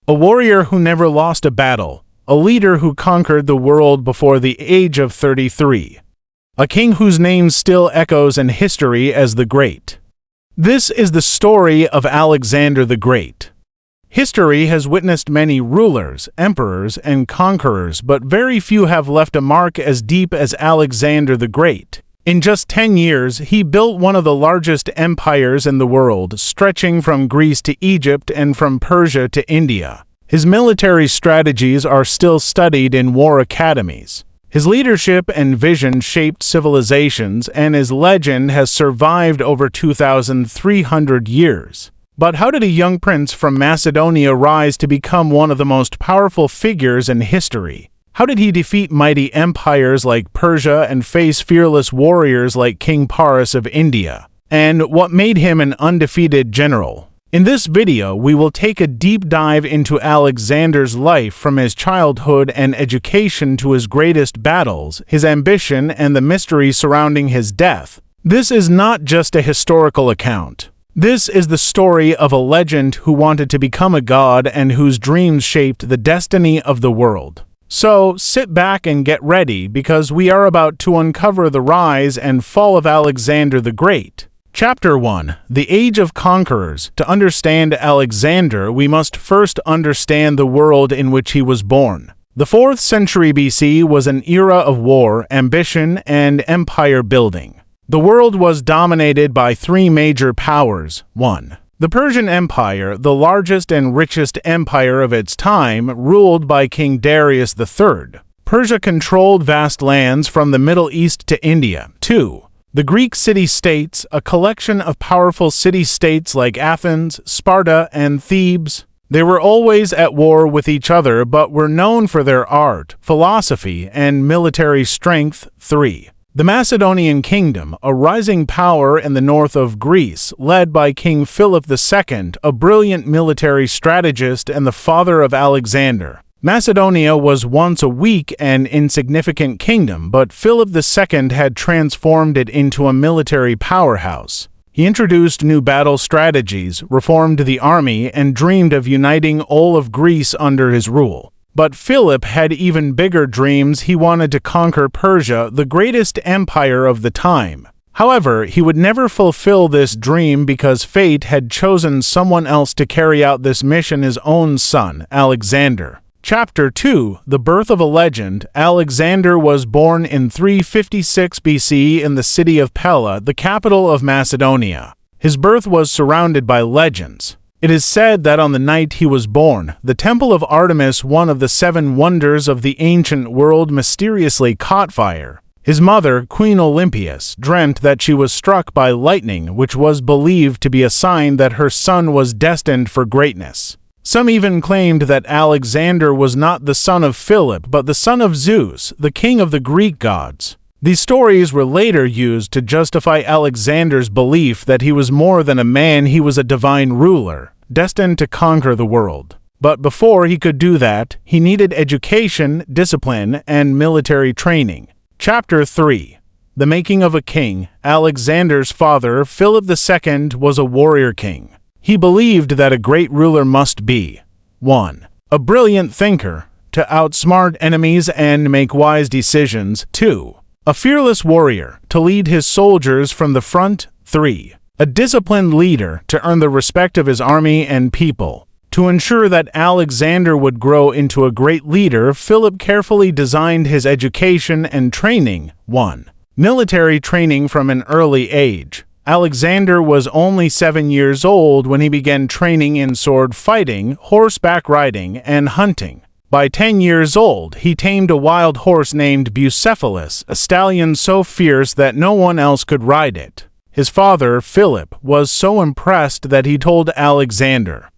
A warrior who never lost a battle, a leader who conquered the world before the age of 33, a king whose name still echoes in history as the Great. This is the story of Alexander the Great. History has witnessed many rulers, emperors, and conquerors, but very few have left a mark as deep as Alexander the Great. In just 10 years, he built one of the largest empires in the world, stretching from Greece to Egypt and from Persia to India. His military strategies are still studied in war academies. His leadership and vision shaped civilizations, and his legend has survived over 2,300 years. But how did a young prince from Macedonia rise to become one of the most powerful figures in history? How did he defeat mighty empires like Persia and face fearless warriors like King Paris of India? And what made him an undefeated general? In this video, we will take a deep dive into Alexander's life from his childhood and education to his greatest battles, his ambition, and the mystery surrounding his death. This is not just a historical account. This is the story of a legend who wanted to become a god and whose dreams shaped the destiny of the world. So, sit back and get ready, because we are about to uncover the rise and fall of Alexander the Great. Chapter 1. The Age of Conquerors. To understand Alexander, we must first understand the world in which he was born. The 4th century BC was an era of war, ambition, and empire building. The world was dominated by 3 major powers. 1. The Persian Empire, the largest and richest empire of its time, ruled by King Darius III. Persia controlled vast lands from the Middle East to India. 2. The Greek city-states, a collection of powerful city-states like Athens, Sparta, and Thebes. They were always at war with each other, but were known for their art, philosophy, and military strength. 3. The Macedonian Kingdom, a rising power in the north of Greece, led by King Philip II, a brilliant military strategist and the father of Alexander. Macedonia was once a weak and insignificant kingdom, but Philip II had transformed it into a military powerhouse. He introduced new battle strategies, reformed the army, and dreamed of uniting all of Greece under his rule. But Philip had even bigger dreams. He wanted to conquer Persia, the greatest empire of the time. However, he would never fulfill this dream because fate had chosen someone else to carry out this mission, his own son, Alexander. Chapter 2. The Birth of a Legend. Alexander was born in 356 BC in the city of Pella, the capital of Macedonia. His birth was surrounded by legends. It is said that on the night he was born, the Temple of Artemis, one of the 7 wonders of the ancient world, mysteriously caught fire. His mother, Queen Olympias, dreamt that she was struck by lightning, which was believed to be a sign that her son was destined for greatness. Some even claimed that Alexander was not the son of Philip, but the son of Zeus, the king of the Greek gods. These stories were later used to justify Alexander's belief that he was more than a man, he was a divine ruler, destined to conquer the world. But before he could do that, he needed education, discipline, and military training. Chapter 3. The Making of a King. Alexander's father, Philip II, was a warrior king. He believed that a great ruler must be 1. A brilliant thinker, to outsmart enemies and make wise decisions. 2. A fearless warrior, to lead his soldiers from the front. 3. A disciplined leader, to earn the respect of his army and people. To ensure that Alexander would grow into a great leader, Philip carefully designed his education and training. 1. Military training from an early age. Alexander was only 7 years old when he began training in sword fighting, horseback riding, and hunting. By 10 years old, he tamed a wild horse named Bucephalus, a stallion so fierce that no one else could ride it. His father, Philip, was so impressed that he told Alexander,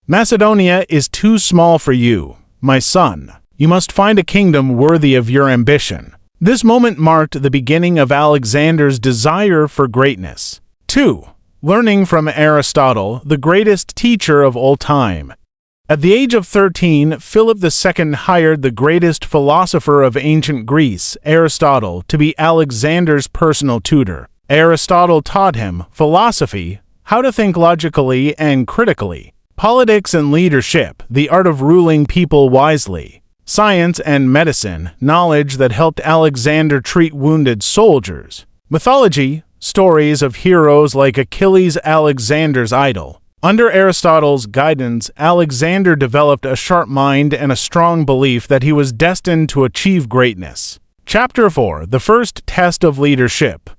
"Macedonia is too small for you, my son. You must find a kingdom worthy of your ambition." This moment marked the beginning of Alexander's desire for greatness. 2. Learning from Aristotle, the greatest teacher of all time. At the age of 13, Philip II hired the greatest philosopher of ancient Greece, Aristotle, to be Alexander's personal tutor. Aristotle taught him philosophy, how to think logically and critically, Politics and leadership, the art of ruling people wisely. Science and medicine, knowledge that helped Alexander treat wounded soldiers. Mythology, stories of heroes like Achilles, Alexander's idol. Under Aristotle's guidance, Alexander developed a sharp mind and a strong belief that he was destined to achieve greatness. Chapter 4. The First Test of Leadership.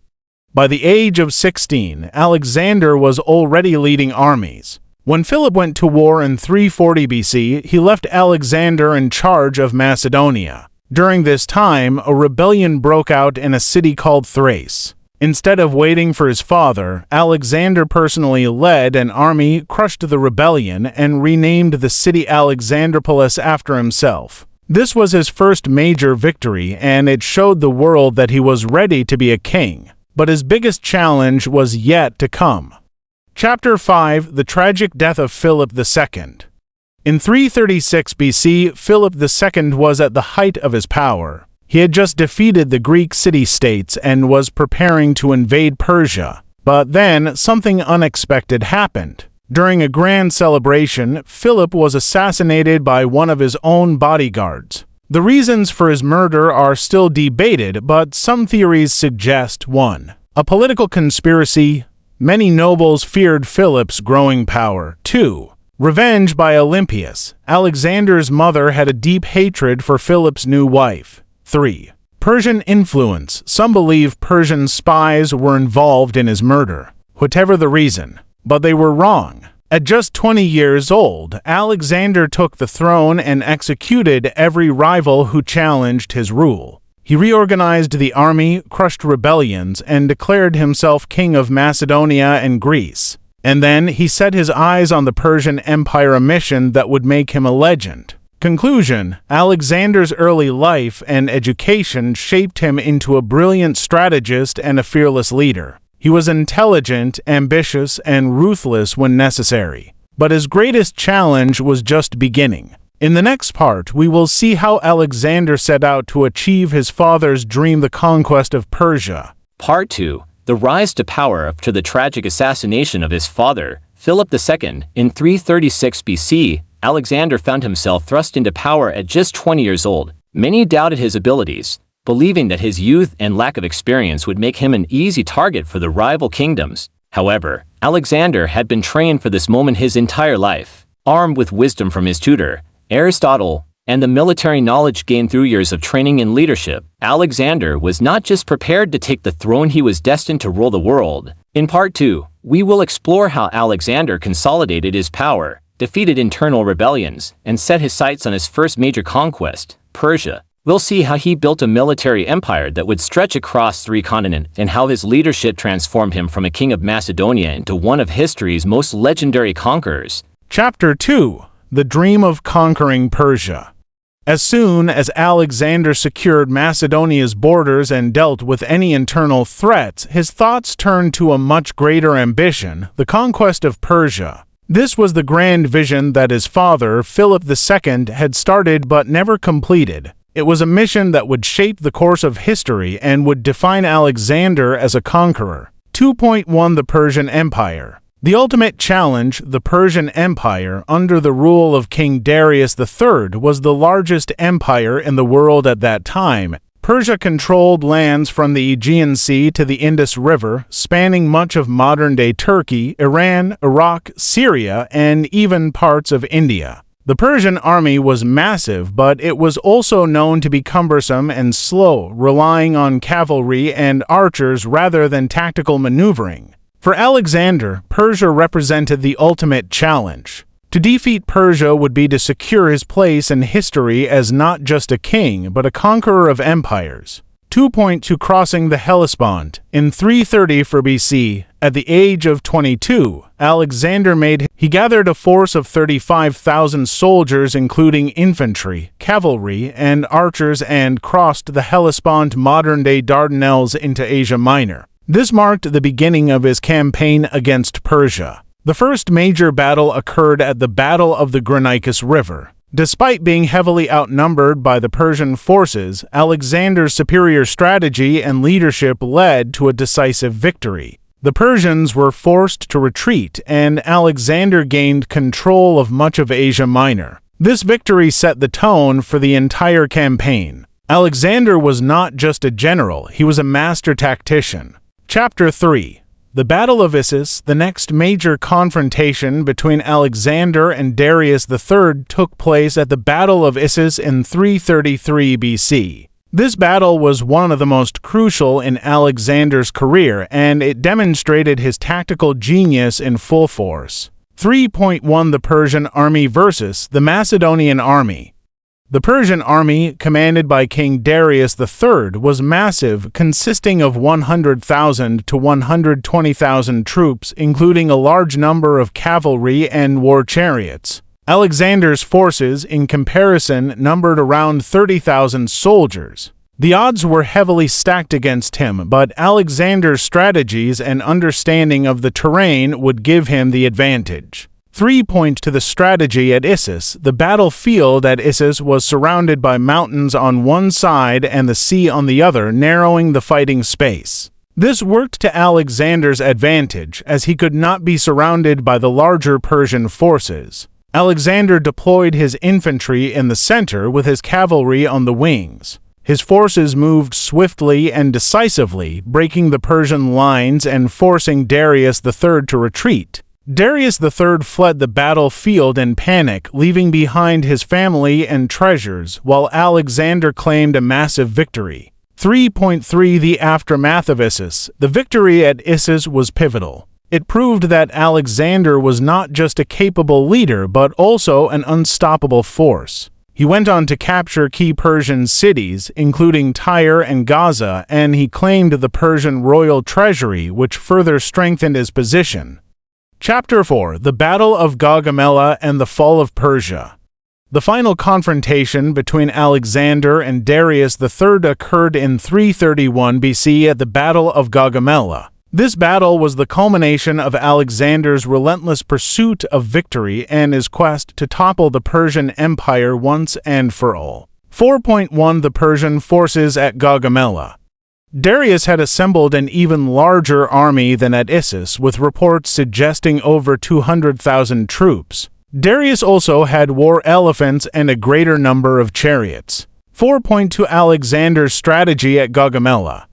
By the age of 16, Alexander was already leading armies. When Philip went to war in 340 BC, he left Alexander in charge of Macedonia. During this time, a rebellion broke out in a city called Thrace. Instead of waiting for his father, Alexander personally led an army, crushed the rebellion, and renamed the city Alexandropolis after himself. This was his first major victory, and it showed the world that he was ready to be a king. But his biggest challenge was yet to come. Chapter 5. The Tragic Death of Philip II. In 336 BC, Philip II was at the height of his power. He had just defeated the Greek city-states and was preparing to invade Persia. But then, something unexpected happened. During a grand celebration, Philip was assassinated by one of his own bodyguards. The reasons for his murder are still debated, but some theories suggest 1. A political conspiracy. Many nobles feared Philip's growing power. 2. Revenge by Olympias. Alexander's mother had a deep hatred for Philip's new wife. 3. Persian influence. Some believe Persian spies were involved in his murder. Whatever the reason, but they were wrong. At just 20 years old, Alexander took the throne and executed every rival who challenged his rule. He reorganized the army, crushed rebellions, and declared himself king of Macedonia and Greece. And then he set his eyes on the Persian Empire, a mission that would make him a legend. Conclusion: Alexander's early life and education shaped him into a brilliant strategist and a fearless leader. He was intelligent, ambitious, and ruthless when necessary. But his greatest challenge was just beginning. In the next part, we will see how Alexander set out to achieve his father's dream, the conquest of Persia. Part 2. The rise to power after the tragic assassination of his father, Philip II. In 336 BC, Alexander found himself thrust into power at just 20 years old. Many doubted his abilities, believing that his youth and lack of experience would make him an easy target for the rival kingdoms. However, Alexander had been trained for this moment his entire life. Armed with wisdom from his tutor, Aristotle, and the military knowledge gained through years of training and leadership, Alexander was not just prepared to take the throne, he was destined to rule the world. In Part 2, we will explore how Alexander consolidated his power, defeated internal rebellions, and set his sights on his first major conquest, Persia. We'll see how he built a military empire that would stretch across 3 continents, and how his leadership transformed him from a king of Macedonia into one of history's most legendary conquerors. Chapter 2. The Dream of Conquering Persia. As soon as Alexander secured Macedonia's borders and dealt with any internal threats, his thoughts turned to a much greater ambition, the conquest of Persia. This was the grand vision that his father, Philip II, had started but never completed. It was a mission that would shape the course of history and would define Alexander as a conqueror. 2.1 The Persian Empire. The ultimate challenge, the Persian Empire, under the rule of King Darius III, was the largest empire in the world at that time. Persia controlled lands from the Aegean Sea to the Indus River, spanning much of modern-day Turkey, Iran, Iraq, Syria, and even parts of India. The Persian army was massive, but it was also known to be cumbersome and slow, relying on cavalry and archers rather than tactical maneuvering. For Alexander, Persia represented the ultimate challenge. To defeat Persia would be to secure his place in history as not just a king, but a conqueror of empires. 2.2 Crossing the Hellespont. In 334 BC, at the age of 22, Alexander gathered a force of 35,000 soldiers including infantry, cavalry, and archers and crossed the Hellespont, modern-day Dardanelles, into Asia Minor. This marked the beginning of his campaign against Persia. The first major battle occurred at the Battle of the Granicus River. Despite being heavily outnumbered by the Persian forces, Alexander's superior strategy and leadership led to a decisive victory. The Persians were forced to retreat, and Alexander gained control of much of Asia Minor. This victory set the tone for the entire campaign. Alexander was not just a general, he was a master tactician. Chapter 3. The Battle of Issus, the next major confrontation between Alexander and Darius III, took place at the Battle of Issus in 333 BC. This battle was one of the most crucial in Alexander's career, and it demonstrated his tactical genius in full force. 3.1 The Persian army versus the Macedonian army. The Persian army, commanded by King Darius III, was massive, consisting of 100,000 to 120,000 troops, including a large number of cavalry and war chariots. Alexander's forces, in comparison, numbered around 30,000 soldiers. The odds were heavily stacked against him, but Alexander's strategies and understanding of the terrain would give him the advantage. 3 To the strategy at Issus. The battlefield at Issus was surrounded by mountains on one side and the sea on the other, narrowing the fighting space. This worked to Alexander's advantage, as he could not be surrounded by the larger Persian forces. Alexander deployed his infantry in the center with his cavalry on the wings. His forces moved swiftly and decisively, breaking the Persian lines and forcing Darius III to retreat. Darius III fled the battlefield in panic, leaving behind his family and treasures, while Alexander claimed a massive victory. 3.3 The aftermath of Issus. The victory at Issus was pivotal. It proved that Alexander was not just a capable leader, but also an unstoppable force. He went on to capture key Persian cities, including Tyre and Gaza, and he claimed the Persian royal treasury, which further strengthened his position. Chapter 4. The Battle of Gaugamela and the Fall of Persia. The final confrontation between Alexander and Darius III occurred in 331 BC at the Battle of Gaugamela. This battle was the culmination of Alexander's relentless pursuit of victory and his quest to topple the Persian Empire once and for all. 4.1 The Persian forces at Gaugamela. Darius had assembled an even larger army than at Issus, with reports suggesting over 200,000 troops. Darius also had war elephants and a greater number of chariots. 4.2 Alexander's strategy at Gaugamela.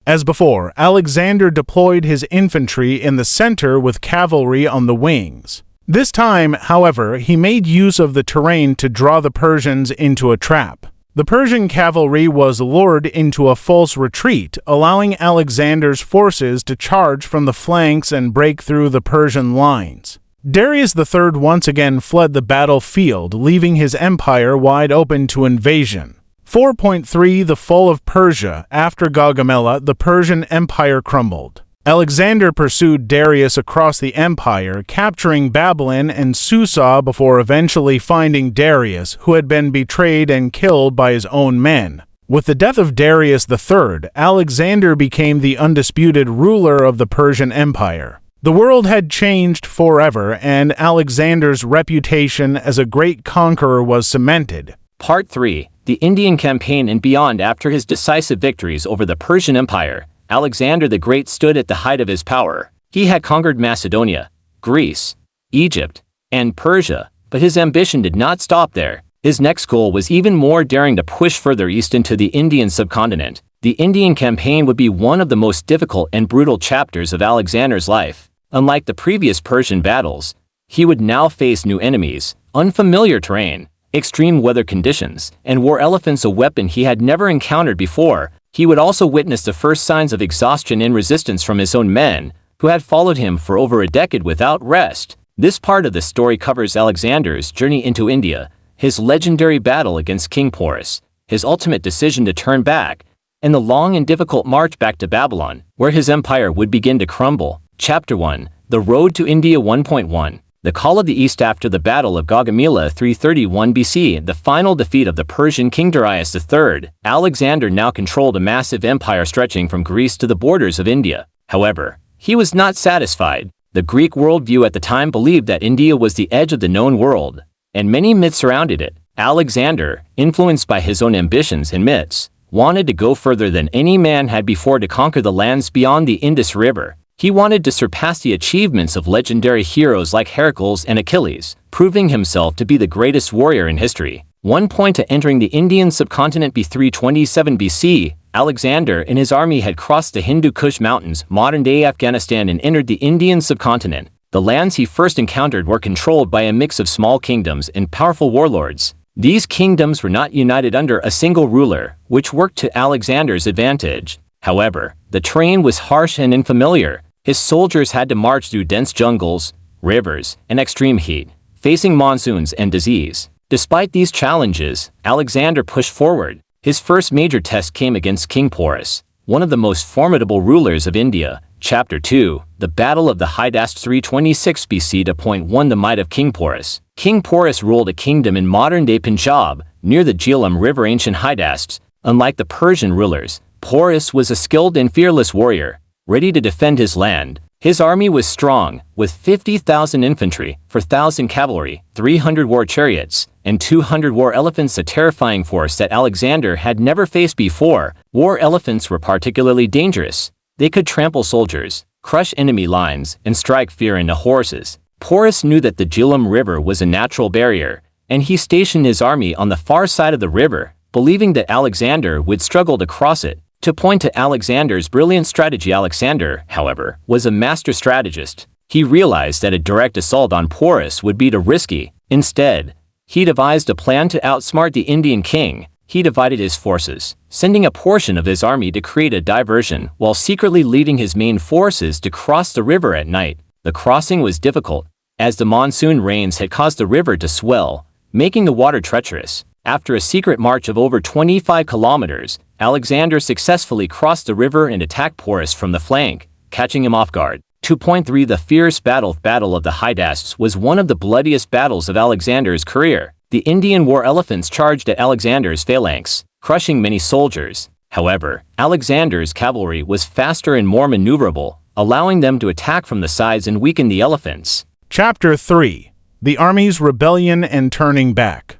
As before, Alexander deployed his infantry in the center with cavalry on the wings. This time, however, he made use of the terrain to draw the Persians into a trap. The Persian cavalry was lured into a false retreat, allowing Alexander's forces to charge from the flanks and break through the Persian lines. Darius III once again fled the battlefield, leaving his empire wide open to invasion. 4.3 The fall of Persia. After Gaugamela, the Persian Empire crumbled. Alexander pursued Darius across the empire, capturing Babylon and Susa before eventually finding Darius, who had been betrayed and killed by his own men. With the death of Darius III, Alexander became the undisputed ruler of the Persian Empire. The world had changed forever, and Alexander's reputation as a great conqueror was cemented. Part 3. The Indian Campaign and beyond. After his decisive victories over the Persian Empire, Alexander the Great stood at the height of his power. He had conquered Macedonia, Greece, Egypt, and Persia, but his ambition did not stop there. His next goal was even more daring: to push further east into the Indian subcontinent. The Indian Campaign would be one of the most difficult and brutal chapters of Alexander's life. Unlike the previous Persian battles, he would now face new enemies, unfamiliar terrain, extreme weather conditions, and war elephants, a weapon he had never encountered before. He would also witness the first signs of exhaustion and resistance from his own men, who had followed him for over a decade without rest. This part of the story covers Alexander's journey into India, his legendary battle against King Porus, his ultimate decision to turn back, and the long and difficult march back to Babylon, where his empire would begin to crumble. Chapter 1. The Road to India. 1.1 The Call of the East. After the Battle of Gaugamela 331 BC, the final defeat of the Persian king Darius III, Alexander now controlled a massive empire stretching from Greece to the borders of India. However, he was not satisfied. The Greek worldview at the time believed that India was the edge of the known world, and many myths surrounded it. Alexander, influenced by his own ambitions and myths, wanted to go further than any man had before to conquer the lands beyond the Indus River. He wanted to surpass the achievements of legendary heroes like Heracles and Achilles, proving himself to be the greatest warrior in history. One point to entering the Indian subcontinent B327 BC, Alexander and his army had crossed the Hindu Kush Mountains, modern-day Afghanistan, and entered the Indian subcontinent. The lands he first encountered were controlled by a mix of small kingdoms and powerful warlords. These kingdoms were not united under a single ruler, which worked to Alexander's advantage. However, the terrain was harsh and unfamiliar. His soldiers had to march through dense jungles, rivers, and extreme heat, facing monsoons and disease. Despite these challenges, Alexander pushed forward. His first major test came against King Porus, one of the most formidable rulers of India. Chapter 2, The Battle of the Hydaspes 326 BC. 1 The Might of King Porus. King Porus ruled a kingdom in modern-day Punjab, near the Jhelum River. Ancient Hydaspes. Unlike the Persian rulers, Porus was a skilled and fearless warrior, ready to defend his land. His army was strong, with 50,000 infantry, 4,000 cavalry, 300 war chariots, and 200 war elephants, a terrifying force that Alexander had never faced before. War elephants were particularly dangerous. They could trample soldiers, crush enemy lines, and strike fear into horses. Porus knew that the Jhelum River was a natural barrier, and he stationed his army on the far side of the river, believing that Alexander would struggle to cross it. To point to Alexander's brilliant strategy, Alexander, however, was a master strategist. He realized that a direct assault on Porus would be too risky. Instead, he devised a plan to outsmart the Indian king. He divided his forces, sending a portion of his army to create a diversion while secretly leading his main forces to cross the river at night. The crossing was difficult, as the monsoon rains had caused the river to swell, making the water treacherous. After a secret march of over 25 kilometers, Alexander successfully crossed the river and attacked Porus from the flank, catching him off guard. 2.3 The fierce Battle of the Hydaspes was one of the bloodiest battles of Alexander's career. The Indian war elephants charged at Alexander's phalanx, crushing many soldiers. However, Alexander's cavalry was faster and more maneuverable, allowing them to attack from the sides and weaken the elephants. Chapter 3, The Army's Rebellion and Turning Back.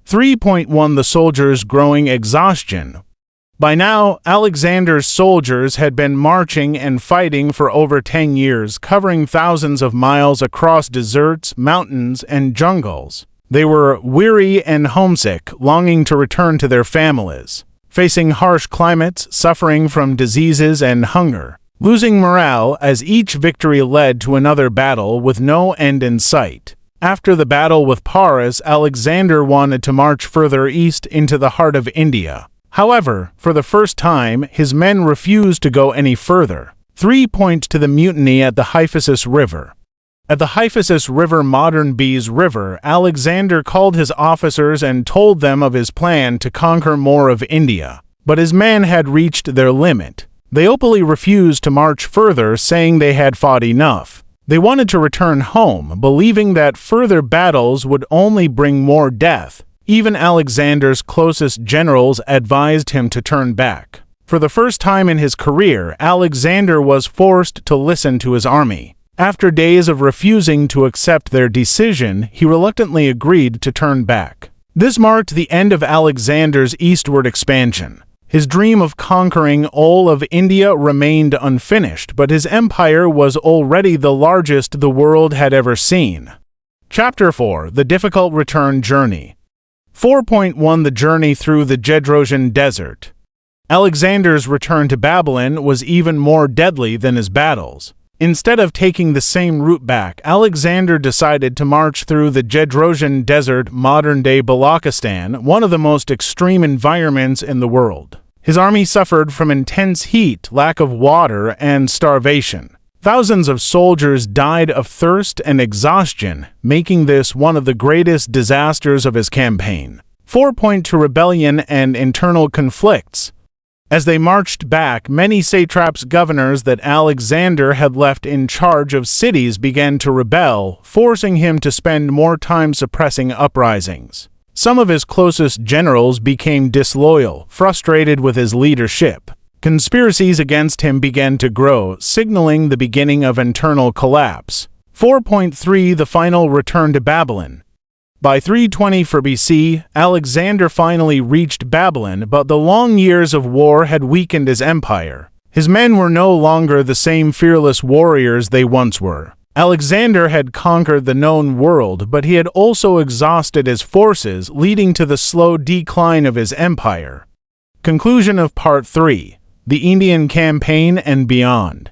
3.1 The soldiers' growing exhaustion. By now, Alexander's soldiers had been marching and fighting for over 10 years, covering thousands of miles across deserts, mountains, and jungles. They were weary and homesick, longing to return to their families, facing harsh climates, suffering from diseases and hunger, losing morale as each victory led to another battle with no end in sight. After the battle with Porus, Alexander wanted to march further east into the heart of India. However, for the first time, his men refused to go any further. 3 points to the mutiny at the Hyphasis River. At the Hyphasis River, modern Bees River, Alexander called his officers and told them of his plan to conquer more of India. But his men had reached their limit. They openly refused to march further, saying they had fought enough. They wanted to return home, believing that further battles would only bring more death. Even Alexander's closest generals advised him to turn back. For the first time in his career, Alexander was forced to listen to his army. After days of refusing to accept their decision, he reluctantly agreed to turn back. This marked the end of Alexander's eastward expansion. His dream of conquering all of India remained unfinished, but his empire was already the largest the world had ever seen. Chapter 4, The Difficult Return Journey. 4.1 The Journey Through the Jedrosian Desert. Alexander's return to Babylon was even more deadly than his battles. Instead of taking the same route back, Alexander decided to march through the Jedrosian Desert, modern-day Balochistan, one of the most extreme environments in the world. His army suffered from intense heat, lack of water, and starvation. Thousands of soldiers died of thirst and exhaustion, making this one of the greatest disasters of his campaign. 4 point to rebellion and internal conflicts. As they marched back, many satraps, governors that Alexander had left in charge of cities began to rebel, forcing him to spend more time suppressing uprisings. Some of his closest generals became disloyal, frustrated with his leadership. Conspiracies against him began to grow, signaling the beginning of internal collapse. 4.3 The Final Return to Babylon. By 324 BC, Alexander finally reached Babylon, but the long years of war had weakened his empire. His men were no longer the same fearless warriors they once were. Alexander had conquered the known world, but he had also exhausted his forces, leading to the slow decline of his empire. Conclusion of Part 3: The Indian Campaign and Beyond.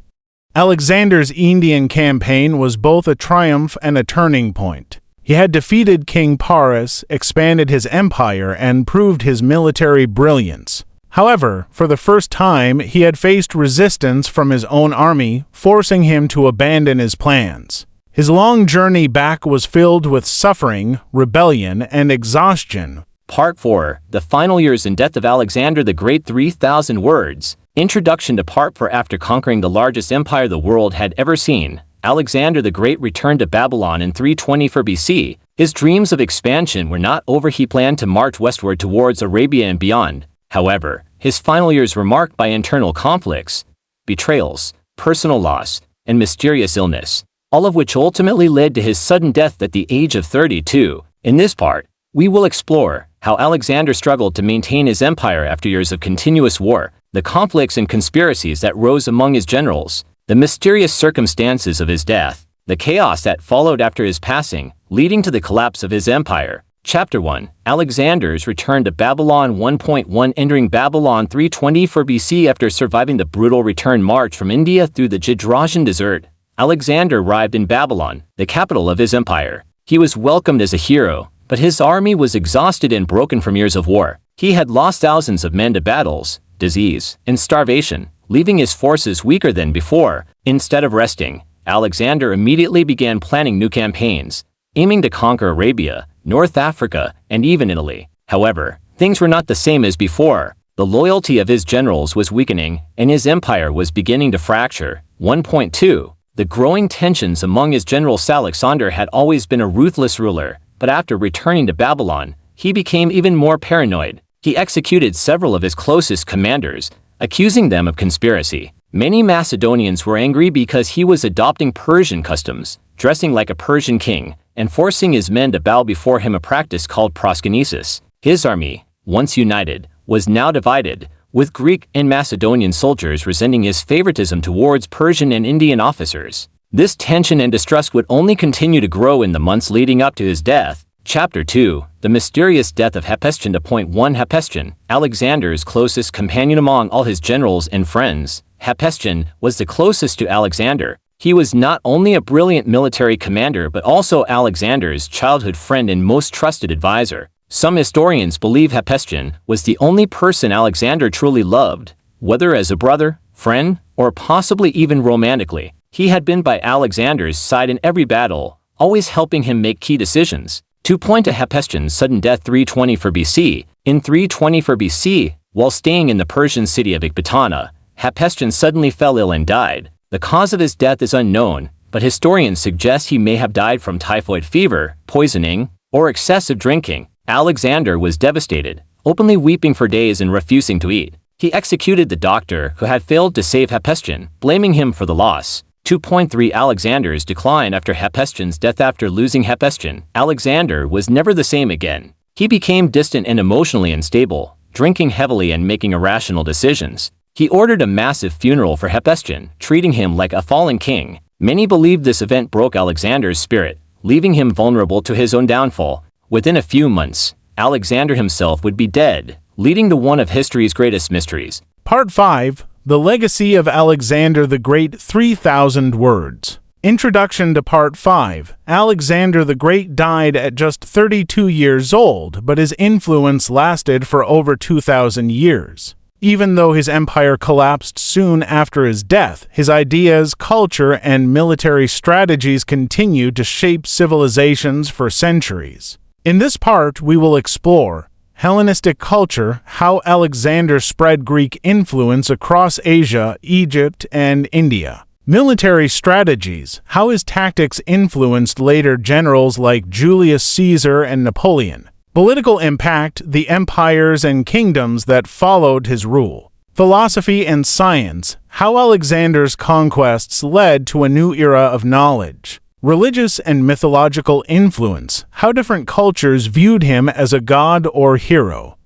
Alexander's Indian campaign was both a triumph and a turning point. He had defeated King Paris, expanded his empire, and proved his military brilliance. However, for the first time, he had faced resistance from his own army, forcing him to abandon his plans. His long journey back was filled with suffering, rebellion, and exhaustion. Part 4: The Final Years and Death of Alexander the Great. 3,000 words. Introduction to Part 4. After conquering the largest empire the world had ever seen, Alexander the Great returned to Babylon in 324 BC. His dreams of expansion were not over. He planned to march westward towards Arabia and beyond. However, his final years were marked by internal conflicts, betrayals, personal loss, and mysterious illness, all of which ultimately led to his sudden death at the age of 32. In this part, we will explore how Alexander struggled to maintain his empire after years of continuous war, the conflicts and conspiracies that rose among his generals, the mysterious circumstances of his death, the chaos that followed after his passing, leading to the collapse of his empire. Chapter 1: Alexander's Return to Babylon. 1.1 Entering Babylon 324 BC. After surviving the brutal return march from India through the Jiddrasian Desert, Alexander arrived in Babylon, the capital of his empire. He was welcomed as a hero, but his army was exhausted and broken from years of war. He had lost thousands of men to battles, disease, and starvation, leaving his forces weaker than before. Instead of resting, Alexander immediately began planning new campaigns, aiming to conquer Arabia, North Africa, and even Italy. However, things were not the same as before. The loyalty of his generals was weakening, and his empire was beginning to fracture. 1.2 The growing tensions among his generals. Alexander had always been a ruthless ruler, but after returning to Babylon, he became even more paranoid. He executed several of his closest commanders, accusing them of conspiracy. Many Macedonians were angry because he was adopting Persian customs, dressing like a Persian king, and forcing his men to bow before him, a practice called proskynesis. His army, once united, was now divided, with Greek and Macedonian soldiers resenting his favoritism towards Persian and Indian officers. This tension and distrust would only continue to grow in the months leading up to his death. Chapter 2: The Mysterious Death of Hephaestion. 1. Hephaestion, Alexander's closest companion among all his generals and friends. Hephaestion was the closest to Alexander. He was not only a brilliant military commander but also Alexander's childhood friend and most trusted advisor. Some historians believe Hephaestion was the only person Alexander truly loved, whether as a brother, friend, or possibly even romantically. He had been by Alexander's side in every battle, always helping him make key decisions. To point to Hephaestion's sudden death. 324 BC. In 324 BC, while staying in the Persian city of Ecbatana, Hephaestion suddenly fell ill and died. The cause of his death is unknown, but historians suggest he may have died from typhoid fever, poisoning, or excessive drinking. Alexander was devastated, openly weeping for days and refusing to eat. He executed the doctor who had failed to save Hephaestion, blaming him for the loss. 2.3 Alexander's decline. After Hephaestion's death. After losing Hephaestion, Alexander was never the same again. He became distant and emotionally unstable, drinking heavily and making irrational decisions. He ordered a massive funeral for Hephaestion, treating him like a fallen king. Many believed this event broke Alexander's spirit, leaving him vulnerable to his own downfall. Within a few months, Alexander himself would be dead, leading to one of history's greatest mysteries. Part 5: The Legacy of Alexander the Great. 3,000 words. Introduction to Part 5. Alexander the Great died at just 32 years old, but his influence lasted for over 2,000 years. Even though his empire collapsed soon after his death, his ideas, culture, and military strategies continued to shape civilizations for centuries. In this part, we will explore Hellenistic culture, how Alexander spread Greek influence across Asia, Egypt, and India. Military strategies, how his tactics influenced later generals like Julius Caesar and Napoleon. Political impact, the empires and kingdoms that followed his rule. Philosophy and science, how Alexander's conquests led to a new era of knowledge. Religious and mythological influence, how different cultures viewed him as a god or hero.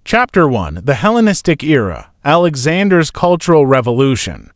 Chapter 1: The Hellenistic Era, Alexander's Cultural Revolution.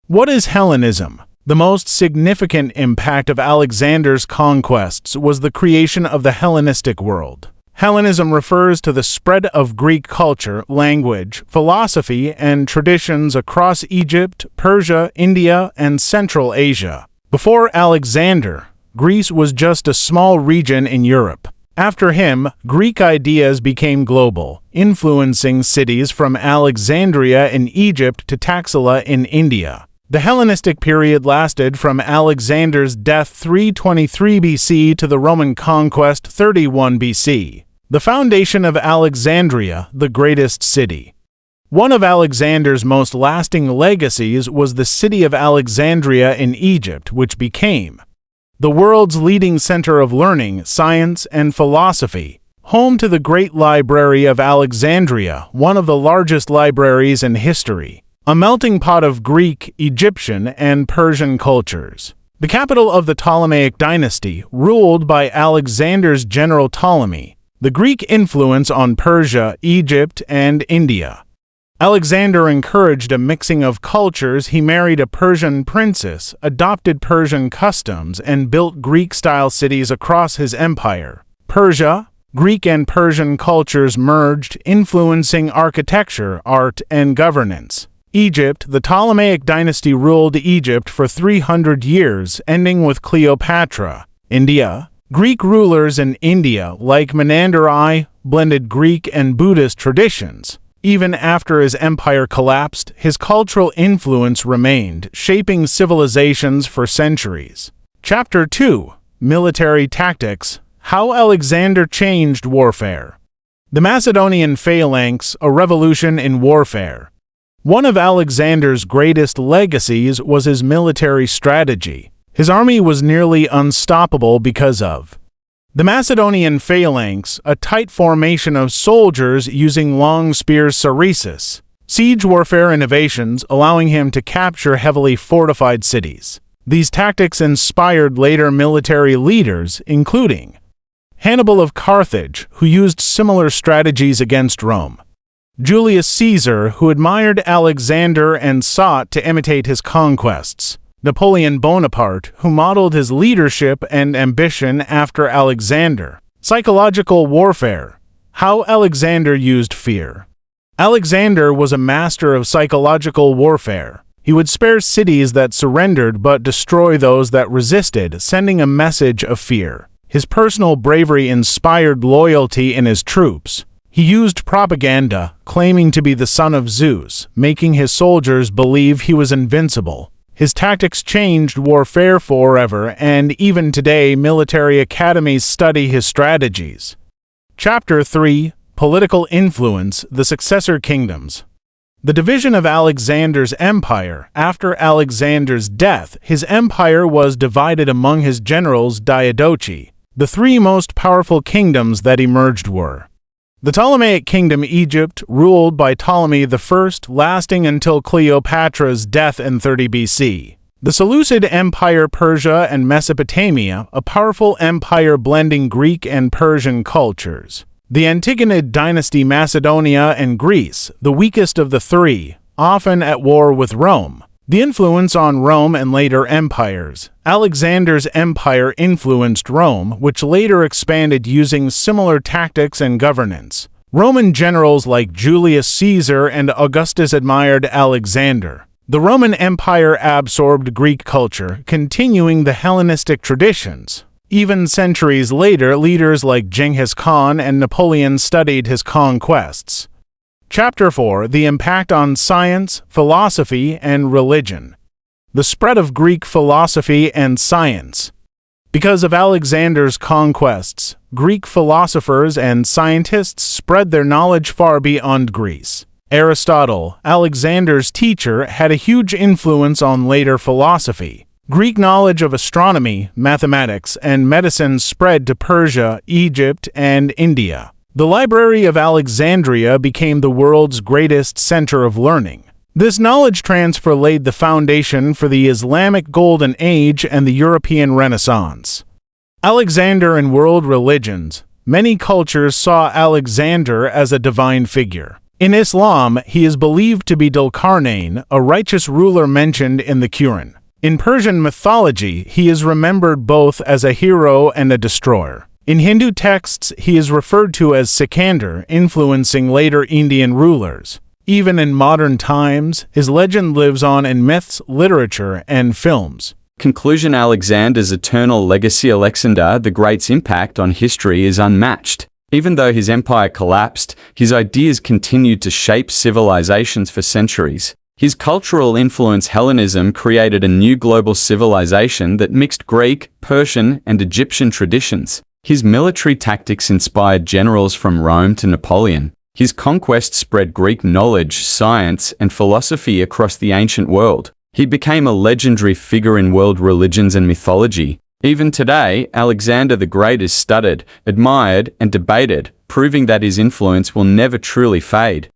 What is Hellenism? The most significant impact of Alexander's conquests was the creation of the Hellenistic world. Hellenism refers to the spread of Greek culture, language, philosophy, and traditions across Egypt, Persia, India, and Central Asia. Before Alexander, Greece was just a small region in Europe. After him, Greek ideas became global, influencing cities from Alexandria in Egypt to Taxila in India. The Hellenistic period lasted from Alexander's death 323 BC to the Roman conquest 31 BC. The foundation of Alexandria, the greatest city. One of Alexander's most lasting legacies was the city of Alexandria in Egypt, which became the world's leading center of learning, science, and philosophy. Home to the Great Library of Alexandria, one of the largest libraries in history. A melting pot of Greek, Egyptian, and Persian cultures. The capital of the Ptolemaic dynasty, ruled by Alexander's general Ptolemy. The Greek influence on Persia, Egypt, and India. Alexander encouraged a mixing of cultures. He married a Persian princess, adopted Persian customs, and built Greek-style cities across his empire. Persia, Greek and Persian cultures merged, influencing architecture, art, and governance. Egypt, the Ptolemaic dynasty ruled Egypt for 300 years, ending with Cleopatra. India, Greek rulers in India, like Menander I, blended Greek and Buddhist traditions. Even after his empire collapsed, his cultural influence remained, shaping civilizations for centuries. Chapter 2: Military Tactics: How Alexander Changed Warfare. The Macedonian Phalanx, a revolution in warfare. One of Alexander's greatest legacies was his military strategy. His army was nearly unstoppable because of the Macedonian Phalanx, a tight formation of soldiers using long spears, sarissas, siege warfare innovations, allowing him to capture heavily fortified cities. These tactics inspired later military leaders, including Hannibal of Carthage, who used similar strategies against Rome. Julius Caesar, who admired Alexander and sought to imitate his conquests. Napoleon Bonaparte, who modeled his leadership and ambition after Alexander. Psychological warfare: How Alexander used fear. Alexander was a master of psychological warfare. He would spare cities that surrendered but destroy those that resisted, sending a message of fear. His personal bravery inspired loyalty in his troops. He used propaganda, claiming to be the son of Zeus, making his soldiers believe he was invincible. His tactics changed warfare forever, and even today military academies study his strategies. Chapter 3: Political Influence: The Successor Kingdoms. The division of Alexander's empire. After Alexander's death, his empire was divided among his generals Diadochi. The three most powerful kingdoms that emerged were the Ptolemaic Kingdom, Egypt, ruled by Ptolemy I, lasting until Cleopatra's death in 30 BC. The Seleucid Empire, Persia and Mesopotamia, a powerful empire blending Greek and Persian cultures. The Antigonid dynasty, Macedonia and Greece, the weakest of the three, often at war with Rome. The influence on Rome and later empires. Alexander's empire influenced Rome, which later expanded using similar tactics and governance. Roman generals like Julius Caesar and Augustus admired Alexander. The Roman Empire absorbed Greek culture, continuing the Hellenistic traditions. Even centuries later, leaders like Genghis Khan and Napoleon studied his conquests. Chapter 4: The Impact on Science, Philosophy, and Religion. The spread of Greek philosophy and science. Because of Alexander's conquests, Greek philosophers and scientists spread their knowledge far beyond Greece. Aristotle, Alexander's teacher, had a huge influence on later philosophy. Greek knowledge of astronomy, mathematics, and medicine spread to Persia, Egypt, and India. The Library of Alexandria became the world's greatest center of learning. This knowledge transfer laid the foundation for the Islamic Golden Age and the European Renaissance. Alexander and world religions. Many cultures saw Alexander as a divine figure. In Islam, he is believed to be Dhul-Qarnayn, a righteous ruler mentioned in the Quran. In Persian mythology, he is remembered both as a hero and a destroyer. In Hindu texts, he is referred to as Sikandar, influencing later Indian rulers. Even in modern times, his legend lives on in myths, literature, and films. Conclusion: Alexander's eternal legacy. Alexander the Great's impact on history is unmatched. Even though his empire collapsed, his ideas continued to shape civilizations for centuries. His cultural influence, Hellenism, created a new global civilization that mixed Greek, Persian, and Egyptian traditions. His military tactics inspired generals from Rome to Napoleon. His conquests spread Greek knowledge, science, and philosophy across the ancient world. He became a legendary figure in world religions and mythology. Even today, Alexander the Great is studied, admired, and debated, proving that his influence will never truly fade.